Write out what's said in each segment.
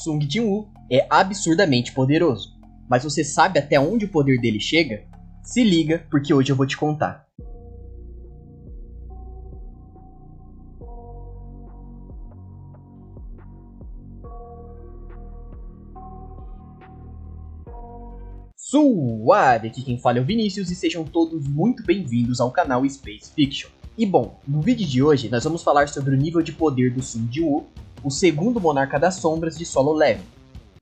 Sung Jin-woo é absurdamente poderoso, mas você sabe até onde o poder dele chega? Se liga, porque hoje eu vou te contar. Suave, aqui quem fala é o Vinícius e sejam todos muito bem-vindos ao canal Space Fiction. E bom, no vídeo de hoje nós vamos falar sobre o nível de poder do Sung Jin-woo, o segundo monarca das sombras de Solo Leveling.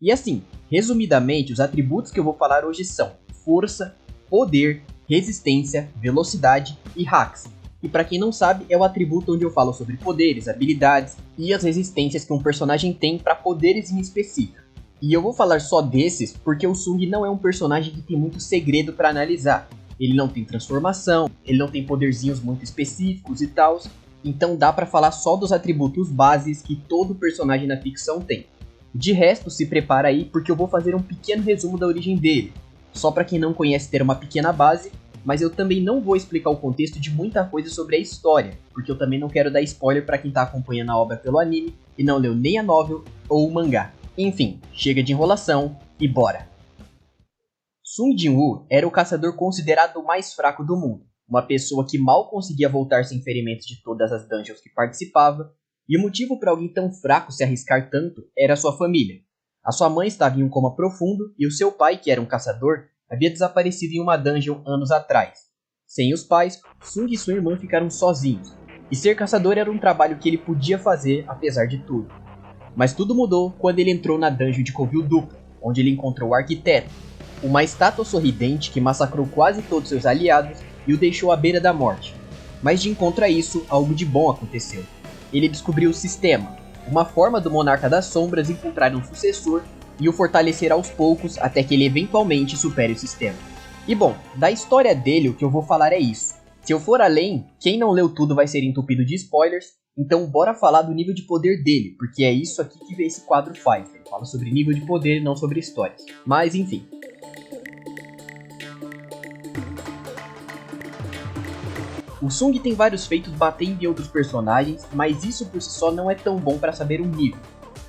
E assim, resumidamente, os atributos que eu vou falar hoje são força, poder, resistência, velocidade e hacks. E para quem não sabe, é o atributo onde eu falo sobre poderes, habilidades e as resistências que um personagem tem para poderes em específico. E eu vou falar só desses porque o Sung não é um personagem que tem muito segredo para analisar. Ele não tem transformação, ele não tem poderzinhos muito específicos e tal. Então dá para falar só dos atributos bases que todo personagem na ficção tem. De resto, se prepara aí porque eu vou fazer um pequeno resumo da origem dele. Só para quem não conhece ter uma pequena base, mas eu também não vou explicar o contexto de muita coisa sobre a história, porque eu também não quero dar spoiler para quem tá acompanhando a obra pelo anime e não leu nem a novel ou o mangá. Enfim, chega de enrolação e bora! Sung Jin-woo era o caçador considerado o mais fraco do mundo, uma pessoa que mal conseguia voltar sem ferimentos de todas as dungeons que participava, e o motivo para alguém tão fraco se arriscar tanto era sua família. A sua mãe estava em um coma profundo e o seu pai, que era um caçador, havia desaparecido em uma dungeon anos atrás. Sem os pais, Sung e sua irmã ficaram sozinhos, e ser caçador era um trabalho que ele podia fazer apesar de tudo. Mas tudo mudou quando ele entrou na dungeon de Covil Dupla, onde ele encontrou o Arquiteto, uma estátua sorridente que massacrou quase todos seus aliados e o deixou à beira da morte. Mas de encontro a isso, algo de bom aconteceu. Ele descobriu o sistema, uma forma do Monarca das Sombras encontrar um sucessor e o fortalecer aos poucos até que ele eventualmente supere o sistema. E bom, da história dele o que eu vou falar é isso. Se eu for além, quem não leu tudo vai ser entupido de spoilers. Então bora falar do nível de poder dele, porque é isso aqui que esse quadro faz. Ele fala sobre nível de poder e não sobre histórias. Mas enfim. O Sung tem vários feitos batendo em outros personagens, mas isso por si só não é tão bom para saber um nível.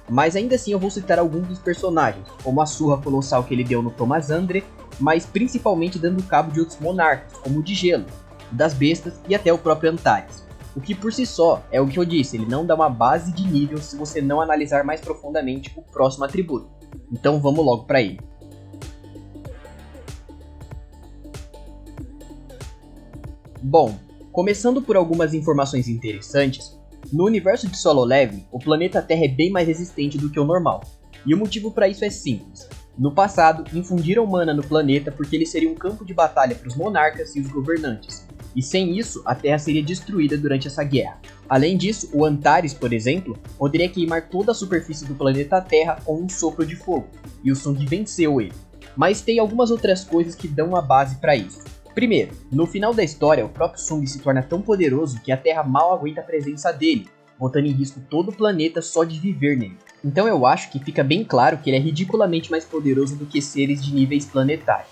Mas ainda assim eu vou citar alguns dos personagens, como a surra colossal que ele deu no Thomas Andre, mas principalmente dando cabo de outros monarcas, como o de Gelo, das Bestas e até o próprio Antares. O que por si só é o que eu disse, ele não dá uma base de nível se você não analisar mais profundamente o próximo atributo. Então vamos logo para ele. Bom, começando por algumas informações interessantes, no universo de Solo Leveling, o planeta Terra é bem mais resistente do que o normal. E o motivo para isso é simples. No passado, infundiram mana no planeta porque ele seria um campo de batalha para os monarcas e os governantes. E sem isso, a Terra seria destruída durante essa guerra. Além disso, o Antares, por exemplo, poderia queimar toda a superfície do planeta Terra com um sopro de fogo, e o Sung venceu ele. Mas tem algumas outras coisas que dão a base para isso. Primeiro, no final da história, o próprio Sung se torna tão poderoso que a Terra mal aguenta a presença dele, botando em risco todo o planeta só de viver nele. Então eu acho que fica bem claro que ele é ridiculamente mais poderoso do que seres de níveis planetários.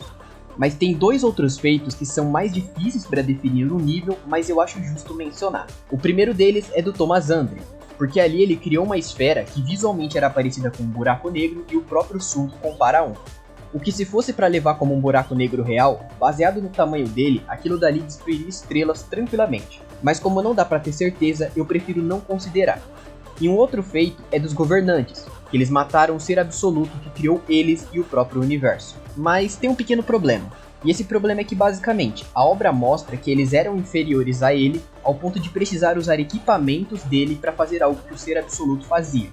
Mas tem dois outros feitos que são mais difíceis para definir o nível, mas eu acho justo mencionar. O primeiro deles é do Thomas Andre, porque ali ele criou uma esfera que visualmente era parecida com um buraco negro e o próprio Sung compara a um. O que se fosse para levar como um buraco negro real, baseado no tamanho dele, aquilo dali destruiria estrelas tranquilamente. Mas como não dá para ter certeza, eu prefiro não considerar. E um outro feito é dos governantes, que eles mataram o ser absoluto que criou eles e o próprio universo. Mas tem um pequeno problema. E esse problema é que basicamente, a obra mostra que eles eram inferiores a ele ao ponto de precisar usar equipamentos dele para fazer algo que o ser absoluto fazia.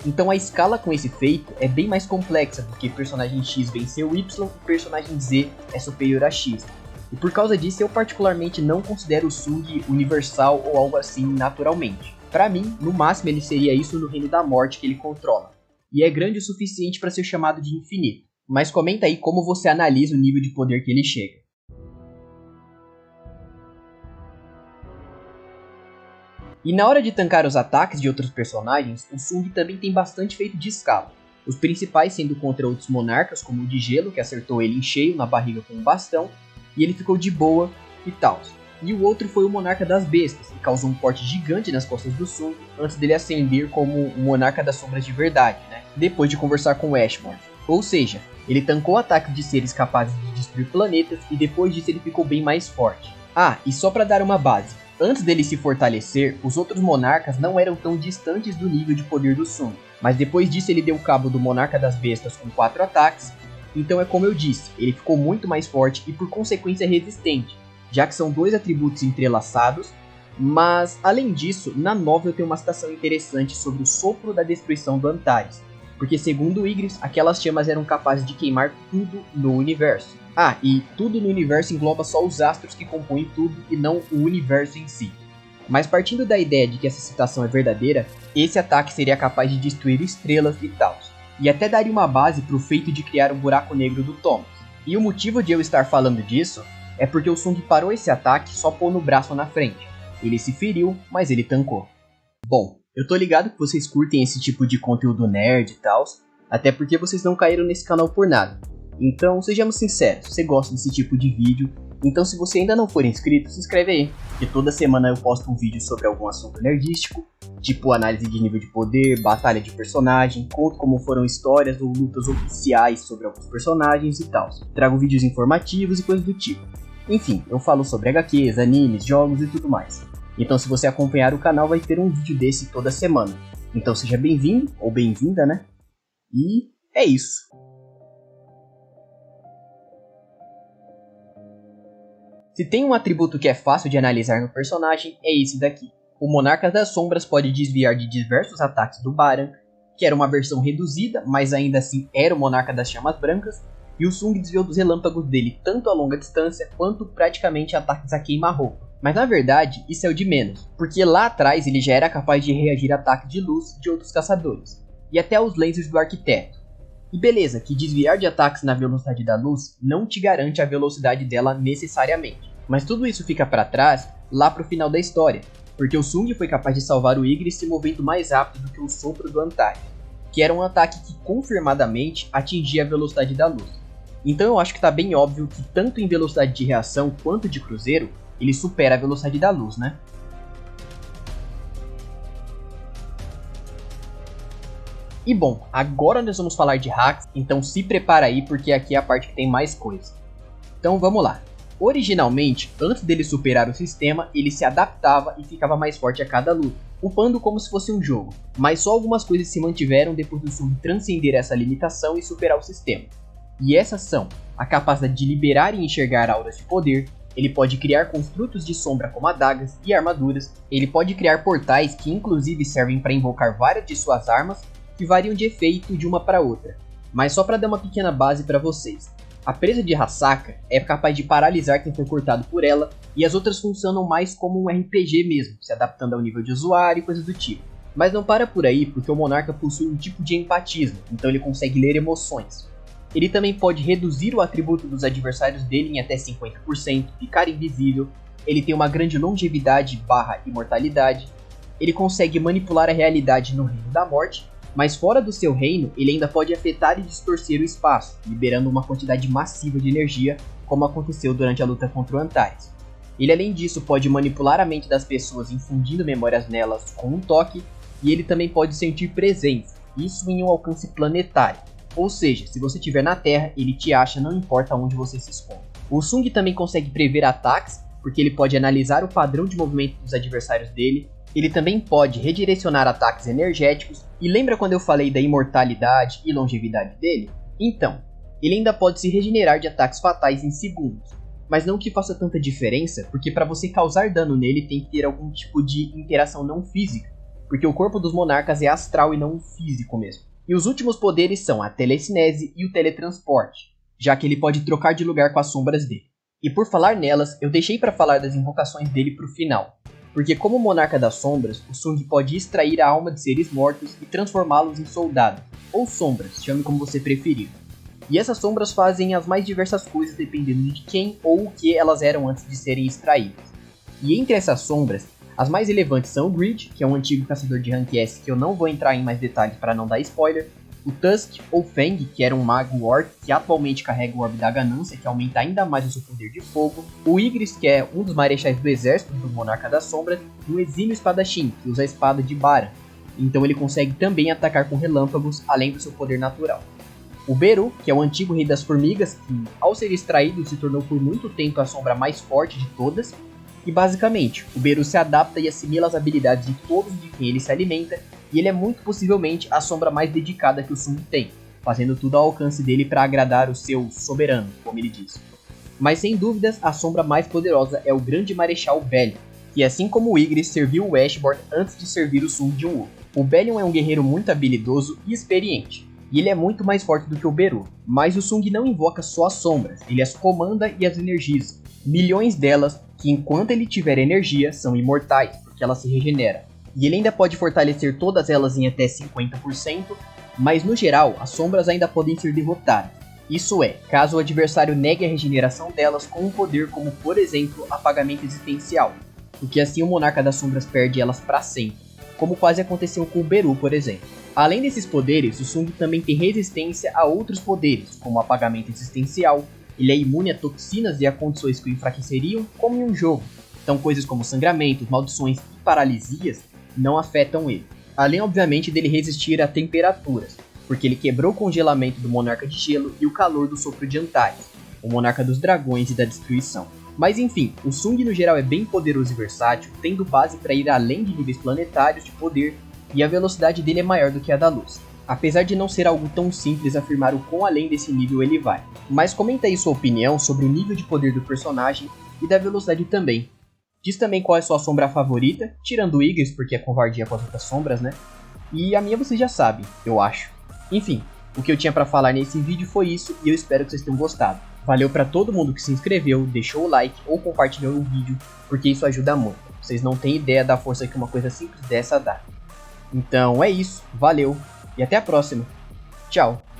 Então a escala com esse feito é bem mais complexa do que personagem X venceu Y e personagem Z é superior a X. E por causa disso eu particularmente não considero o Sung universal ou algo assim naturalmente. Para mim, no máximo ele seria isso no Reino da Morte que ele controla. E é grande o suficiente para ser chamado de infinito. Mas comenta aí como você analisa o nível de poder que ele chega. E na hora de tancar os ataques de outros personagens, o Sung também tem bastante feito de escala. Os principais sendo contra outros monarcas, como o de Gelo, que acertou ele em cheio na barriga com um bastão, e ele ficou de boa e tal. E o outro foi o Monarca das Bestas, que causou um corte gigante nas costas do Sung antes dele ascender como o Monarca das Sombras de verdade, né? Depois de conversar com Ashmore. Ou seja, ele tancou ataques de seres capazes de destruir planetas e depois disso ele ficou bem mais forte. Ah, e só pra dar uma base, antes dele se fortalecer, os outros monarcas não eram tão distantes do nível de poder do Sung, mas depois disso ele deu cabo do Monarca das Bestas com 4 ataques, então é como eu disse, ele ficou muito mais forte e por consequência resistente, já que são 2 atributos entrelaçados, mas além disso, na novel tem uma citação interessante sobre o sopro da destruição do Antares, porque segundo Ygritte, aquelas chamas eram capazes de queimar tudo no universo. Ah, e tudo no universo engloba só os astros que compõem tudo e não o universo em si. Mas partindo da ideia de que essa citação é verdadeira, esse ataque seria capaz de destruir estrelas e tal. E até daria uma base para o feito de criar um buraco negro do Thomas. E o motivo de eu estar falando disso é porque o Sung parou esse ataque só pondo o braço na frente. Ele se feriu, mas ele tancou. Bom, eu tô ligado que vocês curtem esse tipo de conteúdo nerd e tal, até porque vocês não caíram nesse canal por nada. Então, sejamos sinceros, você gosta desse tipo de vídeo, então se você ainda não for inscrito, se inscreve aí, porque toda semana eu posto um vídeo sobre algum assunto nerdístico, tipo análise de nível de poder, batalha de personagem, conto como foram histórias ou lutas oficiais sobre alguns personagens e tal. Trago vídeos informativos e coisas do tipo. Enfim, eu falo sobre HQs, animes, jogos e tudo mais. Então se você acompanhar o canal vai ter um vídeo desse toda semana. Então seja bem-vindo, ou bem-vinda, né? E é isso. Se tem um atributo que é fácil de analisar no personagem, é esse daqui. O Monarca das Sombras pode desviar de diversos ataques do Baran, que era uma versão reduzida, mas ainda assim era o Monarca das Chamas Brancas, e o Sung desviou dos relâmpagos dele tanto a longa distância quanto praticamente ataques a queima-roupa. Mas na verdade, isso é o de menos, porque lá atrás ele já era capaz de reagir a ataques de luz de outros caçadores, e até os lasers do arquiteto. E beleza, que desviar de ataques na velocidade da luz não te garante a velocidade dela necessariamente, mas tudo isso fica para trás lá pro final da história, porque o Sung foi capaz de salvar o Ygritte se movendo mais rápido do que o sopro do Antares, que era um ataque que confirmadamente atingia a velocidade da luz. Então eu acho que tá bem óbvio que tanto em velocidade de reação quanto de cruzeiro, ele supera a velocidade da luz, né? E bom, agora nós vamos falar de hacks, então se prepara aí porque aqui é a parte que tem mais coisa. Então vamos lá. Originalmente, antes dele superar o sistema, ele se adaptava e ficava mais forte a cada luta, upando como se fosse um jogo. Mas só algumas coisas se mantiveram depois do Sung transcender essa limitação e superar o sistema. E essas são a capacidade de liberar e enxergar auras de poder, ele pode criar construtos de sombra como adagas e armaduras, ele pode criar portais que inclusive servem para invocar várias de suas armas, que variam de efeito de uma para outra. Mas só para dar uma pequena base para vocês. A presa de Hasaka é capaz de paralisar quem for cortado por ela, e as outras funcionam mais como um RPG mesmo, se adaptando ao nível de usuário e coisas do tipo. Mas não para por aí, porque o Monarca possui um tipo de empatismo, então ele consegue ler emoções. Ele também pode reduzir o atributo dos adversários dele em até 50%, ficar invisível, ele tem uma grande longevidade / imortalidade, ele consegue manipular a realidade no reino da morte, mas fora do seu reino, ele ainda pode afetar e distorcer o espaço, liberando uma quantidade massiva de energia, como aconteceu durante a luta contra o Antares. Ele além disso pode manipular a mente das pessoas infundindo memórias nelas com um toque, e ele também pode sentir presença, isso em um alcance planetário. Ou seja, se você estiver na Terra, ele te acha não importa onde você se esconde. O Sung também consegue prever ataques, porque ele pode analisar o padrão de movimento dos adversários dele. Ele também pode redirecionar ataques energéticos, e lembra quando eu falei da imortalidade e longevidade dele? Então, ele ainda pode se regenerar de ataques fatais em segundos, mas não que faça tanta diferença, porque para você causar dano nele tem que ter algum tipo de interação não física, porque o corpo dos monarcas é astral e não físico mesmo. E os últimos poderes são a telecinese e o teletransporte, já que ele pode trocar de lugar com as sombras dele. E por falar nelas, eu deixei para falar das invocações dele pro final, porque como Monarca das Sombras, o Sung pode extrair a alma de seres mortos e transformá-los em soldados, ou sombras, chame como você preferir. E essas sombras fazem as mais diversas coisas dependendo de quem ou o que elas eram antes de serem extraídas. E entre essas sombras, as mais relevantes são o Greed, que é um antigo caçador de rank S que eu não vou entrar em mais detalhes para não dar spoiler, O Tusk, ou Fang, que era um mago orc que atualmente carrega o Orbe da Ganância, que aumenta ainda mais o seu poder de fogo. O Ygritte, que é um dos marechais do exército do Monarca das Sombras. E um exímio espadachim, que usa a espada de Bara. Então ele consegue também atacar com relâmpagos, além do seu poder natural. O Beru, que é o antigo rei das formigas, que ao ser extraído se tornou por muito tempo a sombra mais forte de todas. E basicamente, o Beru se adapta e assimila as habilidades de todos de quem ele se alimenta, e ele é muito possivelmente a sombra mais dedicada que o Sung tem, fazendo tudo ao alcance dele para agradar o seu soberano, como ele diz. Mas sem dúvidas, a sombra mais poderosa é o Grande Marechal Bellion, que assim como o Ygritte serviu o Ashborn antes de servir o Sung Jin-woo. O Bellion é um guerreiro muito habilidoso e experiente, e ele é muito mais forte do que o Beru, mas o Sung não invoca só as sombras, ele as comanda e as energiza. Milhões delas, que enquanto ele tiver energia, são imortais, porque ela se regenera. E ele ainda pode fortalecer todas elas em até 50%, mas no geral, as sombras ainda podem ser derrotadas. Isso é, caso o adversário negue a regeneração delas com um poder como, por exemplo, apagamento existencial, porque assim o Monarca das Sombras perde elas para sempre, como quase aconteceu com o Beru, por exemplo. Além desses poderes, o Sung também tem resistência a outros poderes, como apagamento existencial. Ele é imune a toxinas e a condições que o enfraqueceriam, como em um jogo. Então coisas como sangramentos, maldições e paralisias não afetam ele. Além, obviamente, dele resistir a temperaturas, porque ele quebrou o congelamento do Monarca de Gelo e o calor do Sopro de Antares, o Monarca dos Dragões e da Destruição. Mas enfim, o Sung no geral é bem poderoso e versátil, tendo base para ir além de níveis planetários de poder, e a velocidade dele é maior do que a da luz. Apesar de não ser algo tão simples afirmar o quão além desse nível ele vai. Mas comenta aí sua opinião sobre o nível de poder do personagem e da velocidade também. Diz também qual é sua sombra favorita, tirando o Ygritte porque é covardia com as outras sombras, né? E a minha vocês já sabem, eu acho. Enfim, o que eu tinha pra falar nesse vídeo foi isso e eu espero que vocês tenham gostado. Valeu pra todo mundo que se inscreveu, deixou o like ou compartilhou o vídeo, porque isso ajuda muito. Vocês não têm ideia da força que uma coisa simples dessa dá. Então é isso, valeu e até a próxima. Tchau!